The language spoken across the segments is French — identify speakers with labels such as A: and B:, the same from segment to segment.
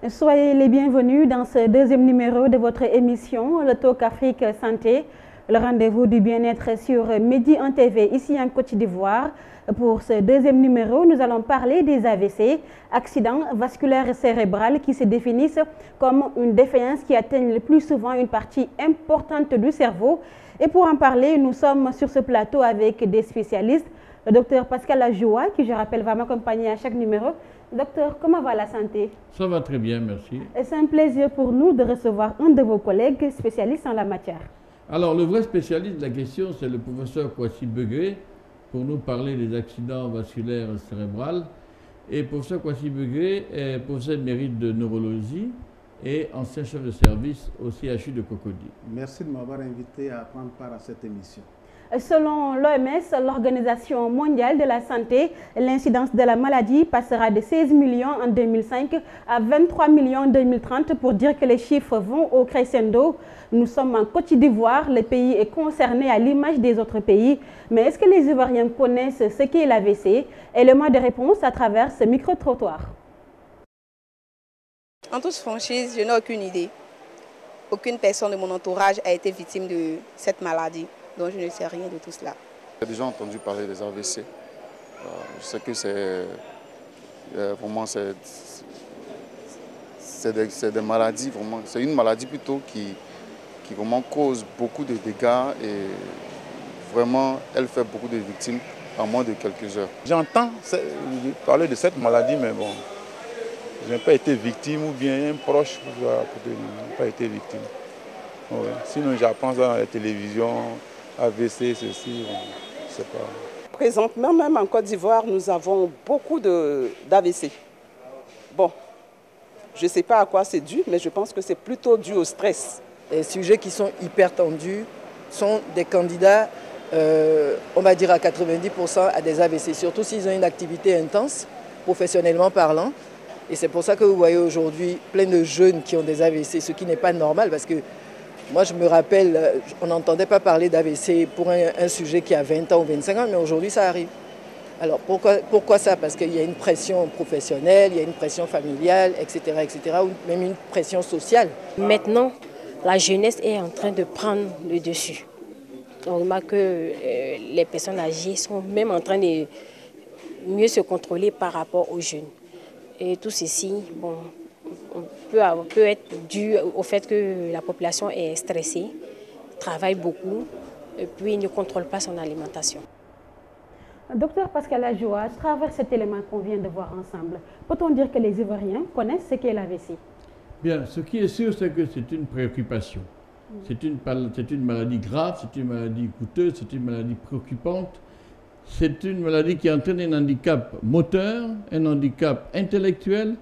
A: Soyez les bienvenus dans ce deuxième numéro de votre émission, le Talk Afrique Santé, le rendez-vous du bien-être sur Midi 1 TV, ici en Côte d'Ivoire. Pour ce deuxième numéro, nous allons parler des AVC, accidents vasculaires cérébraux qui se définissent comme une défaillance qui atteint le plus souvent une partie importante du cerveau. Et pour en parler, nous sommes sur ce plateau avec des spécialistes. Le docteur Pascal Ajoua, qui je rappelle va m'accompagner à chaque numéro. Docteur, comment va la santé?
B: Ça va très bien, merci.
A: C'est un plaisir pour nous de recevoir un de vos collègues spécialistes en la matière.
B: Alors, le vrai spécialiste de la question, c'est le professeur Kwasi Begré, pour nous parler des accidents vasculaires cérébraux. Et le professeur Kwasi Begré est professeur émérite de neurologie et ancien chef de service au CHU de Cocody.
C: Merci de m'avoir invité à prendre part à cette émission.
A: Selon l'OMS, l'Organisation mondiale de la santé, l'incidence de la maladie passera de 16 millions en 2005 à 23 millions en 2030 pour dire que les chiffres vont au crescendo. Nous sommes en Côte d'Ivoire, le pays est concerné à l'image des autres pays. Mais est-ce que les Ivoiriens connaissent ce qu'est l'AVC? Élément de réponse à travers ce micro-trottoir.
D: En toute franchise, je n'ai aucune idée. Aucune personne de mon entourage a été victime de cette maladie. Donc je ne sais rien de tout cela.
E: J'ai déjà entendu parler des AVC. Je sais que c'est vraiment des maladies, vraiment, c'est une maladie plutôt qui vraiment cause beaucoup de dégâts et vraiment elle fait beaucoup de victimes en moins de quelques heures.
F: J'entends parler de cette maladie, mais bon, je n'ai pas été victime ou bien un proche n'a pas été victime. Ouais. Sinon j'apprends ça dans la télévision. AVC, ceci, je ne sais pas.
G: Présentement, même en Côte d'Ivoire, nous avons beaucoup d'AVC. Bon, je ne sais pas à quoi c'est dû, mais je pense que c'est plutôt dû au stress.
H: Les sujets qui sont hyper tendus sont des candidats, on va dire à 90% à des AVC, surtout s'ils ont une activité intense, professionnellement parlant. Et c'est pour ça que vous voyez aujourd'hui plein de jeunes qui ont des AVC, ce qui n'est pas normal parce que moi, je me rappelle, on n'entendait pas parler d'AVC pour un sujet qui a 20 ans ou 25 ans, mais aujourd'hui, ça arrive. Alors, pourquoi ça? Parce qu'il y a une pression professionnelle, il y a une pression familiale, etc., ou même une pression sociale.
I: Maintenant, la jeunesse est en train de prendre le dessus. On remarque que les personnes âgées sont même en train de mieux se contrôler par rapport aux jeunes. Et tout ceci, bon, peut être dû au fait que la population est stressée, travaille beaucoup et puis ne contrôle pas son alimentation.
A: Docteur Pascal Ajoua, à travers cet élément qu'on vient de voir ensemble, peut-on dire que les Ivoiriens connaissent ce qu'est l'AVC?
B: Bien, ce qui est sûr, c'est que c'est une préoccupation. C'est une maladie grave, c'est une maladie coûteuse, c'est une maladie préoccupante. C'est une maladie qui entraîne un handicap moteur, un handicap intellectuel,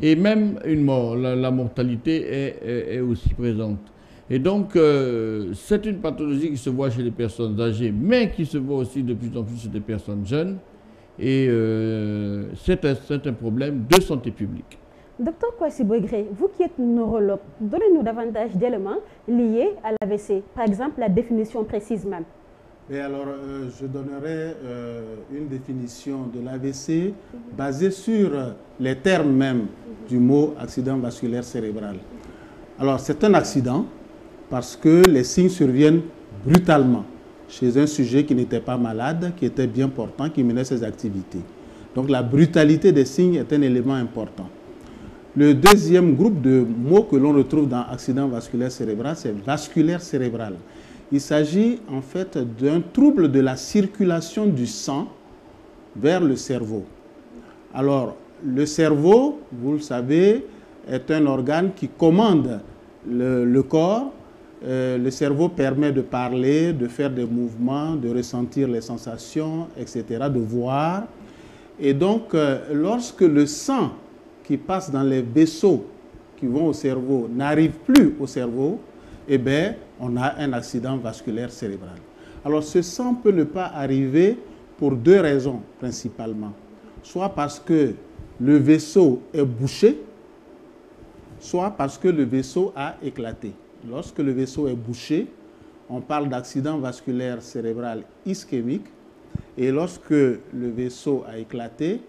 B: et même une mort, la mortalité est aussi présente. Et donc, c'est une pathologie qui se voit chez les personnes âgées, mais qui se voit aussi de plus en plus chez des personnes jeunes. Et c'est un problème de santé publique.
A: Docteur Kwasi Begré, vous qui êtes neurologue, donnez-nous davantage d'éléments liés à l'AVC. Par exemple, la définition précise même.
C: Et alors, je donnerai une définition de l'AVC basée sur les termes même du mot accident vasculaire cérébral. Alors, c'est un accident parce que les signes surviennent brutalement chez un sujet qui n'était pas malade, qui était bien portant, qui menait ses activités. Donc, la brutalité des signes est un élément important. Le deuxième groupe de mots que l'on retrouve dans accident vasculaire cérébral, c'est vasculaire cérébral. Il s'agit en fait d'un trouble de la circulation du sang vers le cerveau. Alors, le cerveau, vous le savez, est un organe qui commande le corps. Le cerveau permet de parler, de faire des mouvements, de ressentir les sensations, etc., de voir. Et donc, lorsque le sang qui passe dans les vaisseaux qui vont au cerveau n'arrive plus au cerveau, eh bien, on a un accident vasculaire cérébral. Alors, ce sang peut ne pas arriver pour deux raisons principalement. Soit parce que le vaisseau est bouché, soit parce que le vaisseau a éclaté. Lorsque le vaisseau est bouché, on parle d'accident vasculaire cérébral ischémique. Et lorsque le vaisseau a éclaté,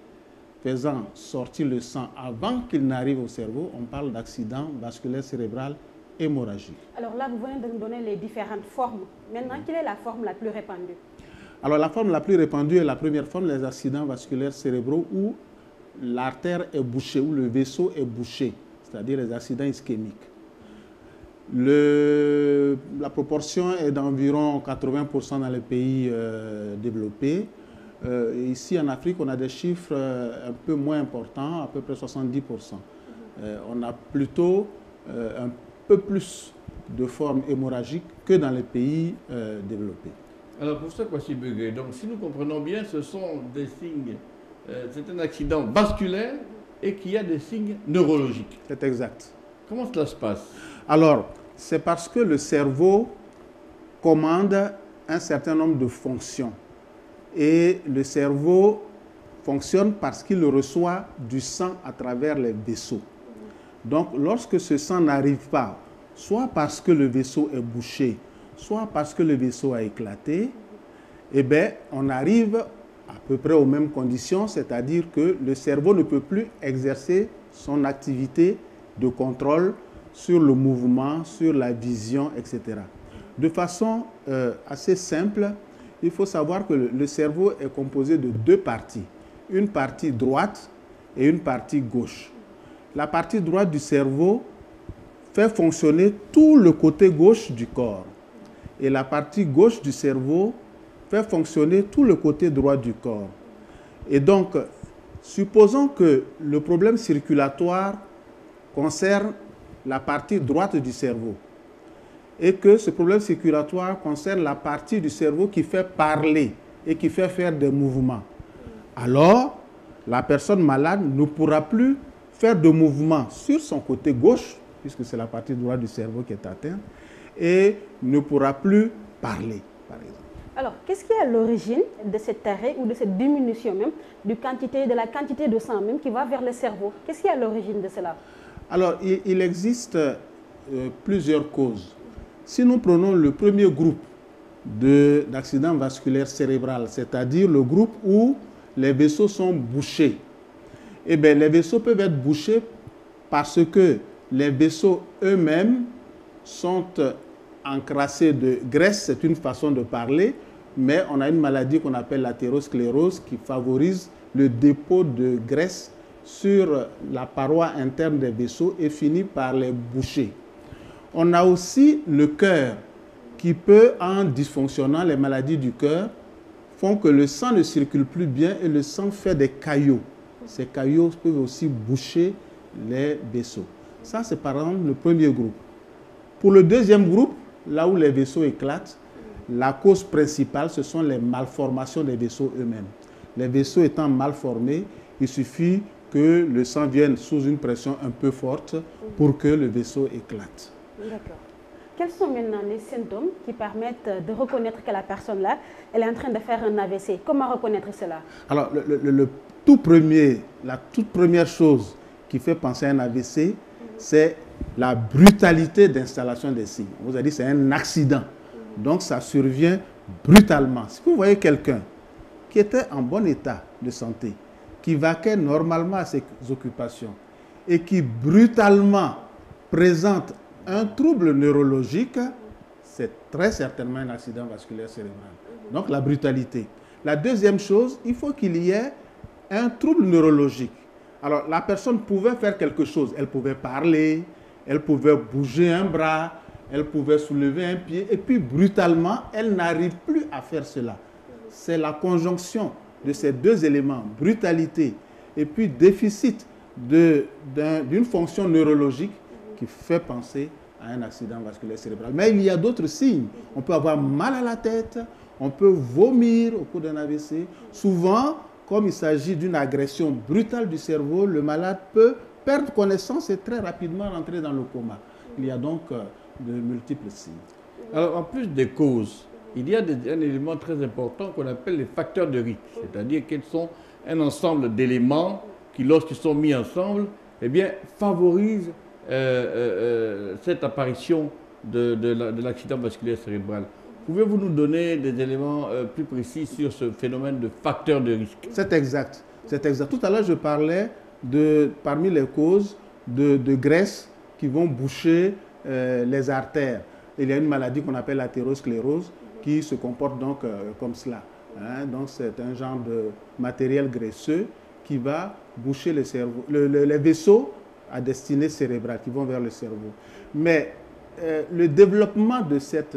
C: faisant sortir le sang avant qu'il n'arrive au cerveau, on parle d'accident vasculaire cérébral hémorragique.
A: Alors là, vous venez de nous donner les différentes formes. Maintenant, quelle est la forme la plus répandue?
C: Alors la forme la plus répandue est la première forme, les accidents vasculaires cérébraux où l'artère est bouchée, où le vaisseau est bouché, c'est-à-dire les accidents ischémiques. La proportion est d'environ 80% dans les pays développés. Ici en Afrique, on a des chiffres un peu moins importants, à peu près 70%. On a plutôt un peu plus de formes hémorragiques que dans les pays développés.
B: Alors pour ça, Kwasi Begué, donc si nous comprenons bien, ce sont des signes, c'est un accident vasculaire et qu'il y a des signes neurologiques.
C: C'est exact.
B: Comment cela se passe?
C: Alors, c'est parce que le cerveau commande un certain nombre de fonctions. Et le cerveau fonctionne parce qu'il reçoit du sang à travers les vaisseaux. Donc, lorsque ce sang n'arrive pas, soit parce que le vaisseau est bouché, soit parce que le vaisseau a éclaté, eh bien, on arrive à peu près aux mêmes conditions, c'est-à-dire que le cerveau ne peut plus exercer son activité de contrôle sur le mouvement, sur la vision, etc. De façon assez simple, il faut savoir que le cerveau est composé de deux parties, une partie droite et une partie gauche. La partie droite du cerveau fait fonctionner tout le côté gauche du corps. Et la partie gauche du cerveau fait fonctionner tout le côté droit du corps. Et donc, supposons que le problème circulatoire concerne la partie droite du cerveau et que ce problème circulatoire concerne la partie du cerveau qui fait parler et qui fait faire des mouvements. Alors, la personne malade ne pourra plus faire de mouvements sur son côté gauche, puisque c'est la partie droite du cerveau qui est atteinte, et ne pourra plus parler, par exemple.
A: Alors, qu'est-ce qui est à l'origine de cet arrêt ou de cette diminution même de la quantité de sang même qui va vers le cerveau? Qu'est-ce qui est à l'origine de cela?
C: Alors, il existe plusieurs causes. Si nous prenons le premier groupe d'accidents vasculaires cérébrales, c'est-à-dire le groupe où les vaisseaux sont bouchés, eh bien, les vaisseaux peuvent être bouchés parce que les vaisseaux eux-mêmes sont encrassés de graisse, c'est une façon de parler, mais on a une maladie qu'on appelle l'athérosclérose qui favorise le dépôt de graisse sur la paroi interne des vaisseaux et finit par les boucher. On a aussi le cœur qui peut, en dysfonctionnant, les maladies du cœur, font que le sang ne circule plus bien et le sang fait des caillots. Ces caillots peuvent aussi boucher les vaisseaux. Ça, c'est par exemple le premier groupe. Pour le deuxième groupe, là où les vaisseaux éclatent, la cause principale, ce sont les malformations des vaisseaux eux-mêmes. Les vaisseaux étant mal formés, il suffit que le sang vienne sous une pression un peu forte pour que le vaisseau éclate.
A: D'accord. Quels sont maintenant les symptômes qui permettent de reconnaître que la personne-là, elle est en train de faire un AVC? Comment reconnaître cela? Alors,
C: la toute première chose qui fait penser à un AVC, c'est la brutalité d'installation des signes. On vous a dit que c'est un accident. Donc, ça survient brutalement. Si vous voyez quelqu'un qui était en bon état de santé, qui vaquait normalement à ses occupations et qui brutalement présente un trouble neurologique, c'est très certainement un accident vasculaire cérébral. Donc, la brutalité. La deuxième chose, il faut qu'il y ait un trouble neurologique. Alors, la personne pouvait faire quelque chose. Elle pouvait parler, elle pouvait bouger un bras, elle pouvait soulever un pied, et puis brutalement, elle n'arrive plus à faire cela. C'est la conjonction de ces deux éléments, brutalité et puis déficit d'une fonction neurologique qui fait penser à un accident vasculaire cérébral. Mais il y a d'autres signes. On peut avoir mal à la tête, on peut vomir au cours d'un AVC. Souvent, comme il s'agit d'une agression brutale du cerveau, le malade peut perdre connaissance et très rapidement rentrer dans le coma. Il y a donc de multiples signes.
B: Alors, en plus des causes, il y a un élément très important qu'on appelle les facteurs de risque, c'est-à-dire qu'ils sont un ensemble d'éléments qui, lorsqu'ils sont mis ensemble, eh bien, favorisent cette apparition de l'accident vasculaire cérébral. Pouvez-vous nous donner des éléments plus précis sur ce phénomène de facteurs de risque?
C: C'est exact. C'est exact. Tout à l'heure, je parlais parmi les causes de graisse qui vont boucher les artères. Il y a une maladie qu'on appelle l'athérosclérose qui se comporte donc comme cela. Hein. Donc c'est un genre de matériel graisseux qui va boucher le cerveau, les vaisseaux à destinée cérébrale qui vont vers le cerveau. Mais le développement de cette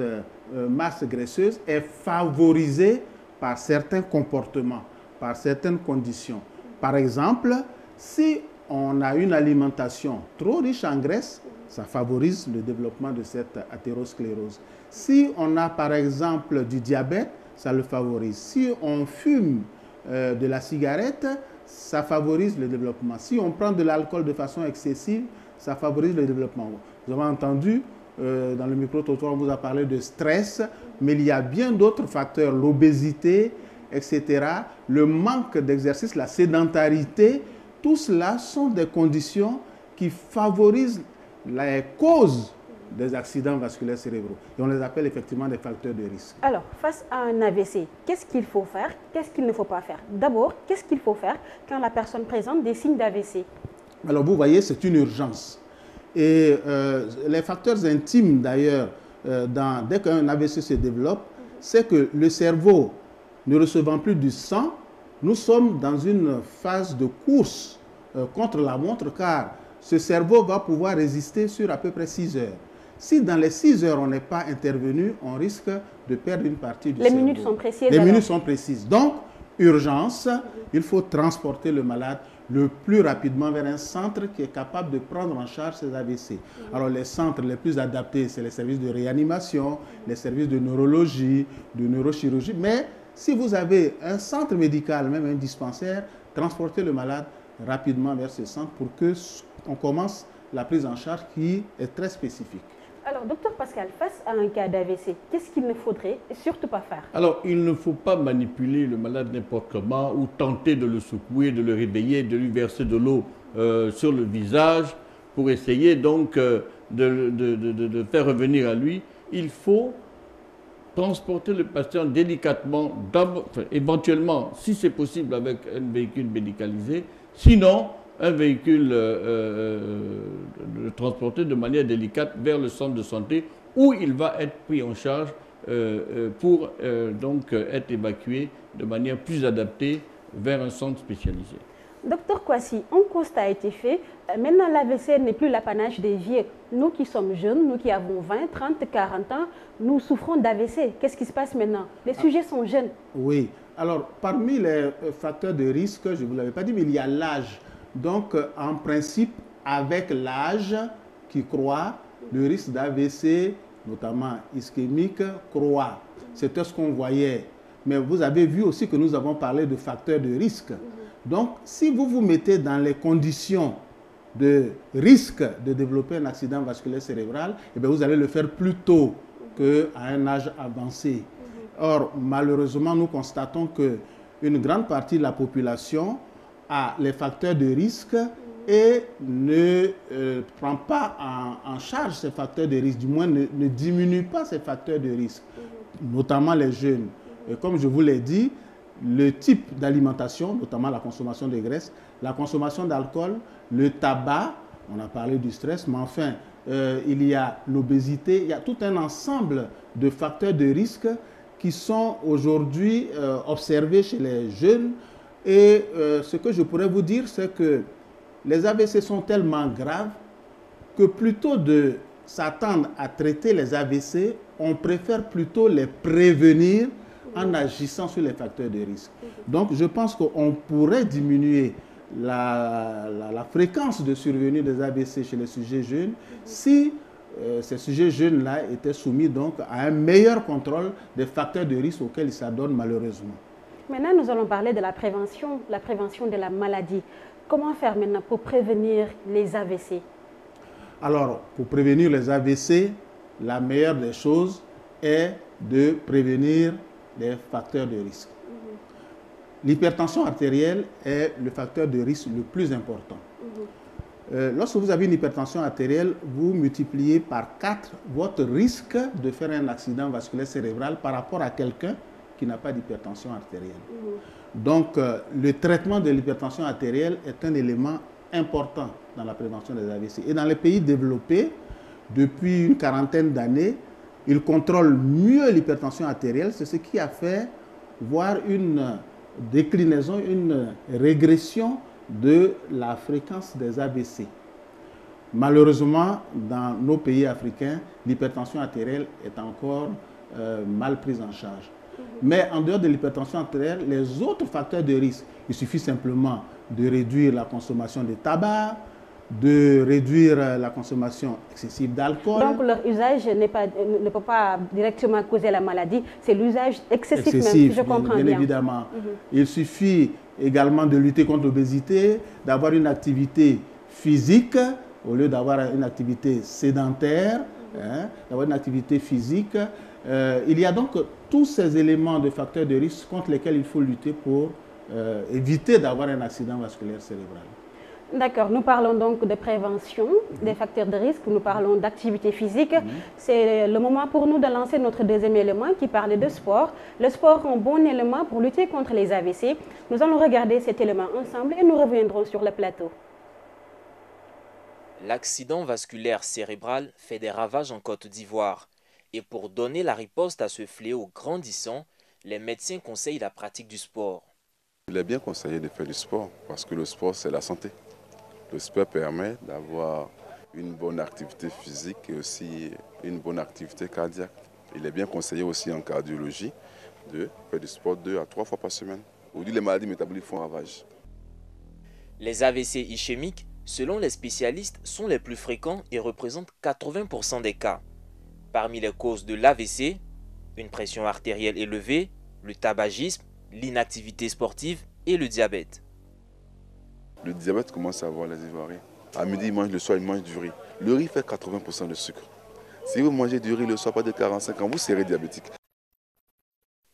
C: masse graisseuse est favorisé par certains comportements, par certaines conditions. Par exemple, si on a une alimentation trop riche en graisse, ça favorise le développement de cette athérosclérose. Si on a par exemple du diabète, ça le favorise. Si on fume de la cigarette, ça favorise le développement. Si on prend de l'alcool de façon excessive, ça favorise le développement. Vous avez entendu, dans le micro-trottoir, on vous a parlé de stress, mais il y a bien d'autres facteurs, l'obésité, etc., le manque d'exercice, la sédentarité, tout cela sont des conditions qui favorisent les causes des accidents vasculaires cérébraux. Et on les appelle effectivement des facteurs de risque.
A: Alors, face à un AVC, qu'est-ce qu'il faut faire? Qu'est-ce qu'il ne faut pas faire? D'abord, qu'est-ce qu'il faut faire quand la personne présente des signes d'AVC?
C: Alors, vous voyez, c'est une urgence. Et les facteurs intimes, d'ailleurs, dès qu'un AVC se développe, c'est que le cerveau ne recevant plus du sang, nous sommes dans une phase de course contre la montre, car ce cerveau va pouvoir résister sur à peu près 6 heures. Si dans les 6 heures, on n'est pas intervenu, on risque de perdre une partie du cerveau.
A: Les minutes sont précises.
C: Les minutes sont précises. Donc, urgence, il faut transporter le malade le plus rapidement vers un centre qui est capable de prendre en charge ces AVC. Alors, les centres les plus adaptés, c'est les services de réanimation, les services de neurologie, de neurochirurgie. Mais si vous avez un centre médical, même un dispensaire, transportez le malade rapidement vers ce centre pour qu'on commence la prise en charge qui est très spécifique.
A: Alors, docteur Pascal, face à un cas d'AVC, qu'est-ce qu'il ne faudrait surtout pas faire?
B: Alors, il ne faut pas manipuler le malade n'importe comment ou tenter de le secouer, de le réveiller, de lui verser de l'eau sur le visage pour essayer donc de faire revenir à lui. Il faut transporter le patient délicatement, éventuellement, si c'est possible, avec un véhicule médicalisé. Sinon, un véhicule transporté de manière délicate vers le centre de santé où il va être pris en charge pour donc être évacué de manière plus adaptée vers un centre spécialisé.
A: Docteur Kouassi, un constat a été fait. Maintenant, l'AVC n'est plus l'apanage des vieux. Nous qui sommes jeunes, nous qui avons 20, 30, 40 ans, nous souffrons d'AVC. Qu'est-ce qui se passe maintenant? Les sujets sont jeunes.
C: Oui. Alors, parmi les facteurs de risque, je ne vous l'avais pas dit, mais il y a l'âge. Donc, en principe, avec l'âge qui croît, le risque d'AVC, notamment ischémique, croît. C'était ce qu'on voyait. Mais vous avez vu aussi que nous avons parlé de facteurs de risque. Donc, si vous vous mettez dans les conditions de risque de développer un accident vasculaire cérébral, eh bien, vous allez le faire plus tôt qu'à un âge avancé. Or, malheureusement, nous constatons qu'une grande partie de la population a les facteurs de risque et ne prend pas en charge ces facteurs de risque, du moins ne diminue pas ces facteurs de risque, notamment les jeunes. Et comme je vous l'ai dit, le type d'alimentation, notamment la consommation de graisse, la consommation d'alcool, le tabac, on a parlé du stress, mais enfin, il y a l'obésité, il y a tout un ensemble de facteurs de risque qui sont aujourd'hui observés chez les jeunes. Et ce que je pourrais vous dire, c'est que les AVC sont tellement graves que plutôt de s'attendre à traiter les AVC, on préfère plutôt les prévenir en agissant sur les facteurs de risque. Donc, je pense qu'on pourrait diminuer la fréquence de survenue des AVC chez les sujets jeunes si ces sujets jeunes-là étaient soumis donc à un meilleur contrôle des facteurs de risque auxquels ils s'adonnent malheureusement.
A: Maintenant, nous allons parler de la prévention de la maladie. Comment faire maintenant pour prévenir les AVC? Alors,
C: pour prévenir les AVC, la meilleure des choses est de prévenir les facteurs de risque. L'hypertension artérielle est le facteur de risque le plus important. Lorsque vous avez une hypertension artérielle, vous multipliez par 4 votre risque de faire un accident vasculaire cérébral par rapport à quelqu'un qui n'a pas d'hypertension artérielle. Donc, le traitement de l'hypertension artérielle est un élément important dans la prévention des AVC. Et dans les pays développés, depuis une quarantaine d'années, ils contrôlent mieux l'hypertension artérielle. C'est ce qui a fait voir une déclinaison, une régression de la fréquence des AVC. Malheureusement, dans nos pays africains, l'hypertension artérielle est encore mal prise en charge. Mais en dehors de l'hypertension artérielle, les autres facteurs de risque, il suffit simplement de réduire la consommation de tabac, de réduire la consommation excessive d'alcool. Donc
A: leur usage ne peut pas directement causer la maladie, c'est l'usage excessif même, si je comprends bien.
C: Bien évidemment. Il suffit également de lutter contre l'obésité, d'avoir une activité physique au lieu d'avoir une activité sédentaire, d'avoir une activité physique. Il y a donc tous ces éléments de facteurs de risque contre lesquels il faut lutter pour éviter d'avoir un accident vasculaire cérébral.
A: D'accord, nous parlons donc de prévention des facteurs de risque, nous parlons d'activité physique. C'est le moment pour nous de lancer notre deuxième élément qui parle de sport. Le sport est un bon élément pour lutter contre les AVC. Nous allons regarder cet élément ensemble et nous reviendrons sur le plateau.
J: L'accident vasculaire cérébral fait des ravages en Côte d'Ivoire. Et pour donner la riposte à ce fléau grandissant, les médecins conseillent la pratique du sport.
F: Il est bien conseillé de faire du sport parce que le sport, c'est la santé. Le sport permet d'avoir une bonne activité physique et aussi une bonne activité cardiaque. Il est bien conseillé aussi en cardiologie de faire du sport 2 à 3 fois par semaine. Aujourd'hui, les maladies métaboliques font ravage.
J: Les AVC ischémiques, selon les spécialistes, sont les plus fréquents et représentent 80% des cas. Parmi les causes de l'AVC, une pression artérielle élevée, le tabagisme, l'inactivité sportive et le diabète.
F: Le diabète commence à avoir les Ivoiriens. À midi, ils mangent, le soir, ils mangent du riz. Le riz fait 80% de sucre. Si vous mangez du riz le soir, pas de 45 ans, vous serez diabétique.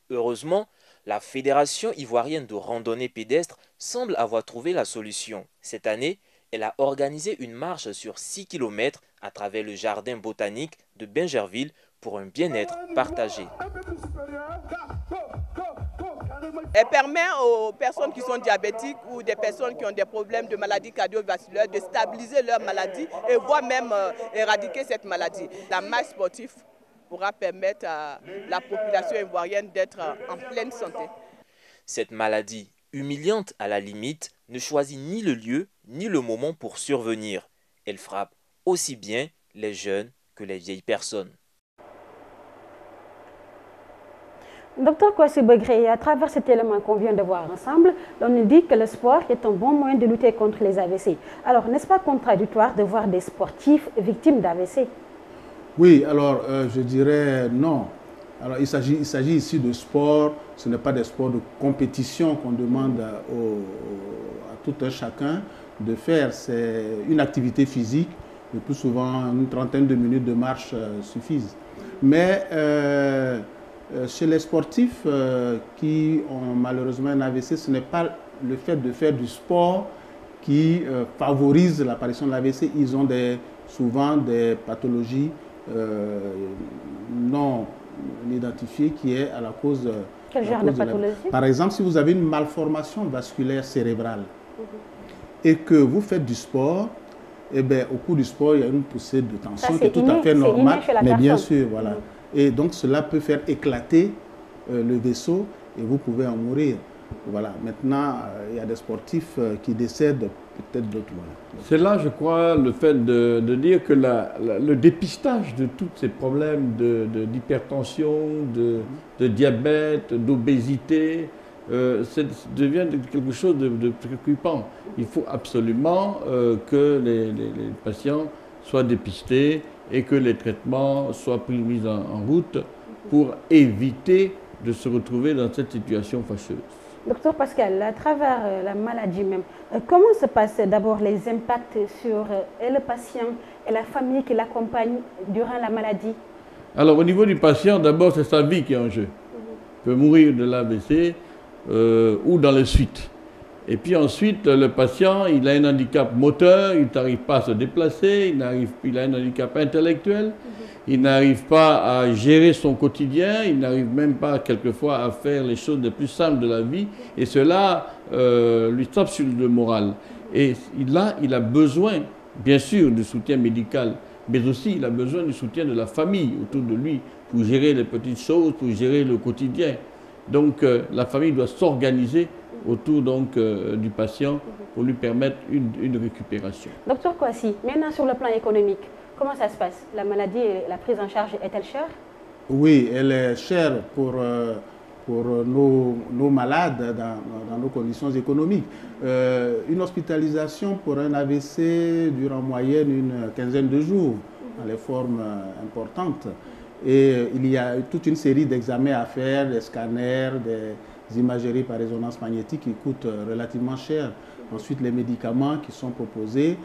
J: Heureusement, la Fédération ivoirienne de randonnée pédestre semble avoir trouvé la solution. Cette année, elle a organisé une marche sur 6 km à travers le jardin botanique de Bingerville pour un bien-être partagé.
G: Elle permet aux personnes qui sont diabétiques ou des personnes qui ont des problèmes de maladies cardiovasculaires de stabiliser leur maladie et voire même éradiquer cette maladie. La marche sportive pourra permettre à la population ivoirienne d'être en pleine santé.
J: Cette maladie, humiliante à la limite, ne choisit ni le lieu ni le moment pour survenir. Elle frappe aussi bien les jeunes que les vieilles personnes.
A: Docteur Kwasi Begré, à travers cet élément qu'on vient de voir ensemble, on nous dit que le sport est un bon moyen de lutter contre les AVC. Alors, n'est-ce pas contradictoire de voir des sportifs victimes d'AVC?
C: Oui, alors je dirais non. Alors, il s'agit ici de sport, ce n'est pas des sports de compétition qu'on demande à tout un chacun de faire. C'est une activité physique, le plus souvent une trentaine de minutes de marche suffisent. Mais chez les sportifs qui ont malheureusement un AVC, ce n'est pas le fait de faire du sport qui favorise l'apparition de l'AVC. Ils ont souvent des pathologies non identifiées qui est à la cause de...
A: Quel genre de pathologie?
C: Par exemple, si vous avez une malformation vasculaire cérébrale et que vous faites du sport, eh bien, au cours du sport, il y a une poussée de tension qui est tout à fait normale. Mais bien sûr, voilà. Et donc, cela peut faire éclater le vaisseau et vous pouvez en mourir. Voilà. Maintenant, il y a des sportifs qui décèdent peut-être d'autres moyens.
B: C'est là, je crois, le fait de dire que le dépistage de tous ces problèmes d'hypertension, de diabète, d'obésité, devient quelque chose de préoccupant. Il faut absolument que les patients soient dépistés et que les traitements soient mis en route pour éviter de se retrouver dans cette situation fâcheuse.
A: Docteur Pascal, à travers la maladie même, comment se passent d'abord les impacts sur le patient et la famille qui l'accompagne durant la maladie?
B: Alors au niveau du patient, d'abord c'est sa vie qui est en jeu. Il peut mourir de l'AVC ou dans les suites. Et puis ensuite, le patient, il a un handicap moteur, il n'arrive pas à se déplacer, il a un handicap intellectuel, il n'arrive pas à gérer son quotidien, il n'arrive même pas quelquefois à faire les choses les plus simples de la vie, et cela lui tape sur le moral. Et là, il a besoin, bien sûr, du soutien médical, mais aussi il a besoin du soutien de la famille autour de lui pour gérer les petites choses, pour gérer le quotidien. Donc la famille doit s'organiser autour donc, du patient pour lui permettre une récupération.
A: Docteur Kouassi, maintenant sur le plan économique, comment ça se passe? La maladie et la prise en charge est-elle chère?
C: Oui, elle est chère pour nos malades dans nos conditions économiques. Une hospitalisation pour un AVC dure en moyenne une quinzaine de jours, dans les formes importantes. Et il y a toute une série d'examens à faire, des scanners, des imageries par résonance magnétique qui coûtent relativement cher. Ensuite, les médicaments qui sont proposés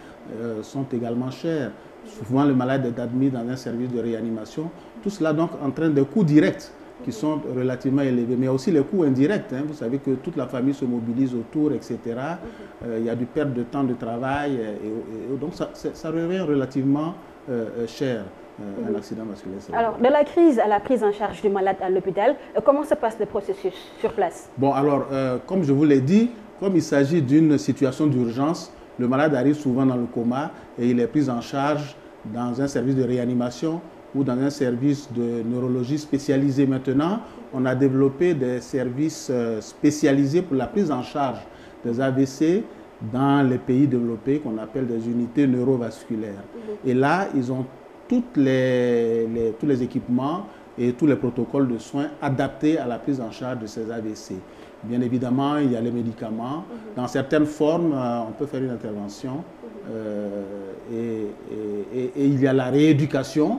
C: sont également chers. Souvent, le malade est admis dans un service de réanimation. Tout cela donc entraîne des coûts directs qui sont relativement élevés, mais aussi les coûts indirects. Vous savez que toute la famille se mobilise autour, etc. Il y a du perte de temps de travail, et donc ça revient relativement cher. Un accident vasculaire cérébral.
A: Alors, de la crise à la prise en charge du malade à l'hôpital, comment se passe le processus sur place?
C: Bon, alors, comme je vous l'ai dit, comme il s'agit d'une situation d'urgence, le malade arrive souvent dans le coma et il est pris en charge dans un service de réanimation ou dans un service de neurologie spécialisé. Maintenant, on a développé des services spécialisés pour la prise en charge des AVC dans les pays développés qu'on appelle des unités neurovasculaires. Et là, ils ont tous les équipements et tous les protocoles de soins adaptés à la prise en charge de ces AVC. Bien évidemment, il y a les médicaments. Dans certaines formes, on peut faire une intervention. Et il y a la rééducation,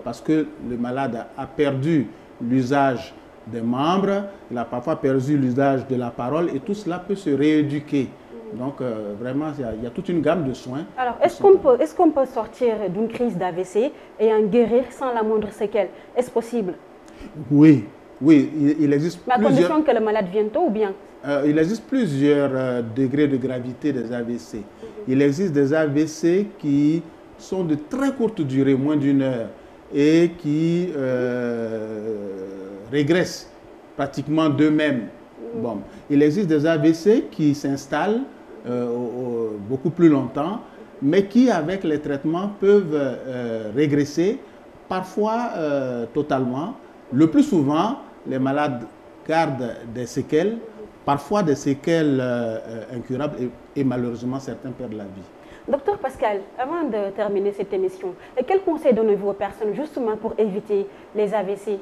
C: parce que le malade a perdu l'usage des membres, il a parfois perdu l'usage de la parole, et tout cela peut se rééduquer. Donc, vraiment, il y a toute une gamme de soins.
A: Alors, est-ce qu'on peut sortir d'une crise d'AVC et en guérir sans la moindre séquelle? Est-ce possible?
C: Oui, oui, il existe
A: mais à condition que le malade vienne tôt ou bien?
C: Il existe plusieurs degrés de gravité des AVC. Il existe des AVC qui sont de très courte durée, moins d'une heure, et qui régressent pratiquement d'eux-mêmes. Bon. Il existe des AVC qui s'installent beaucoup plus longtemps, mais qui, avec les traitements, peuvent régresser, parfois totalement. Le plus souvent, les malades gardent des séquelles, parfois des séquelles incurables, et malheureusement, certains perdent la vie.
A: Docteur Pascal, avant de terminer cette émission, quels conseils donnez-vous aux personnes justement pour éviter les AVC?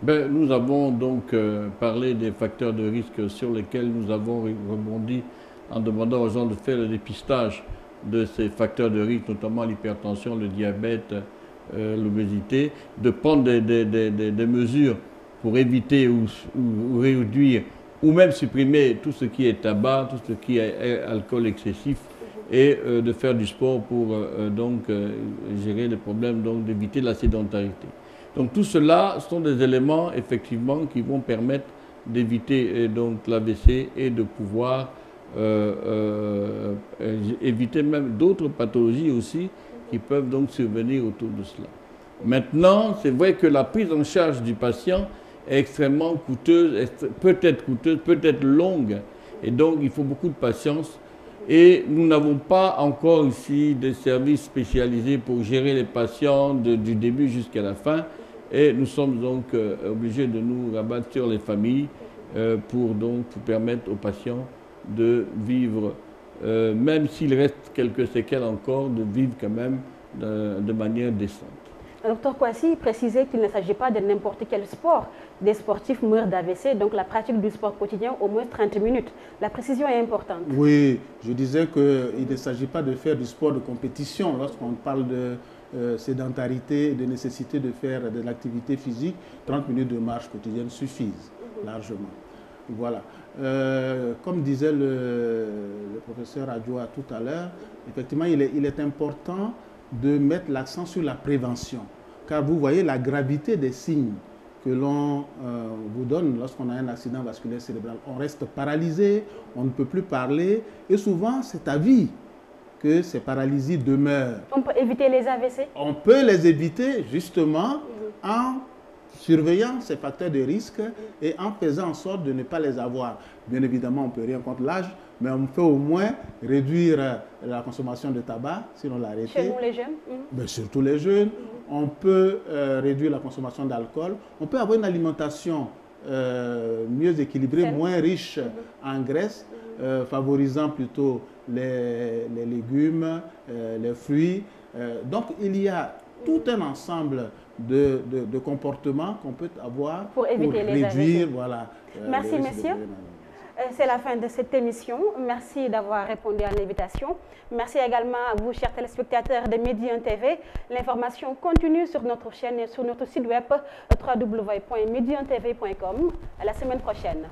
B: Ben, nous avons donc parlé des facteurs de risque sur lesquels nous avons rebondi en demandant aux gens de faire le dépistage de ces facteurs de risque, notamment l'hypertension, le diabète, l'obésité, de prendre des mesures pour éviter ou réduire ou même supprimer tout ce qui est tabac, tout ce qui est alcool excessif, et de faire du sport pour gérer les problèmes, donc d'éviter la sédentarité. Donc tout cela sont des éléments effectivement qui vont permettre d'éviter donc l'AVC et de pouvoir éviter même d'autres pathologies aussi qui peuvent donc survenir autour de cela. Maintenant, c'est vrai que la prise en charge du patient est extrêmement coûteuse, peut-être longue, et donc il faut beaucoup de patience. Et nous n'avons pas encore ici des services spécialisés pour gérer les patients du début jusqu'à la fin. Et nous sommes donc obligés de nous rabattre sur les familles pour permettre aux patients de vivre, même s'il reste quelques séquelles encore, de vivre quand même de manière décente.
A: Docteur Kouassi précisait qu'il ne s'agit pas de n'importe quel sport. Des sportifs meurent d'AVC, donc la pratique du sport quotidien au moins 30 minutes. La précision est importante.
C: Oui, je disais qu'il ne s'agit pas de faire du sport de compétition. Lorsqu'on parle de sédentarité, de nécessité de faire de l'activité physique, 30 minutes de marche quotidienne suffisent largement. Voilà. Comme disait le professeur Adjoa tout à l'heure, effectivement, il est important de mettre l'accent sur la prévention. Car vous voyez la gravité des signes que l'on vous donne lorsqu'on a un accident vasculaire cérébral. On reste paralysé, on ne peut plus parler et souvent c'est à vie que ces paralysies demeurent.
A: On peut éviter les AVC? On
C: peut les éviter justement en surveillant ces facteurs de risque et en faisant en sorte de ne pas les avoir. Bien évidemment, on ne peut rien contre l'âge, mais on peut au moins réduire la consommation de tabac, sinon l'arrêter.
A: Chez nous, les jeunes?
C: Mais surtout les jeunes. On peut réduire la consommation d'alcool. On peut avoir une alimentation mieux équilibrée, moins riche en graisse, favorisant plutôt les légumes, les fruits. Donc, il y a tout un ensemble de comportements qu'on peut avoir
A: pour éviter les
C: réduire, voilà.
A: Merci, messieurs. C'est la fin de cette émission. Merci d'avoir répondu à l'invitation. Merci également à vous, chers téléspectateurs de Midi 1 TV. L'information continue sur notre chaîne et sur notre site web www.midi1tv.com. À la semaine prochaine.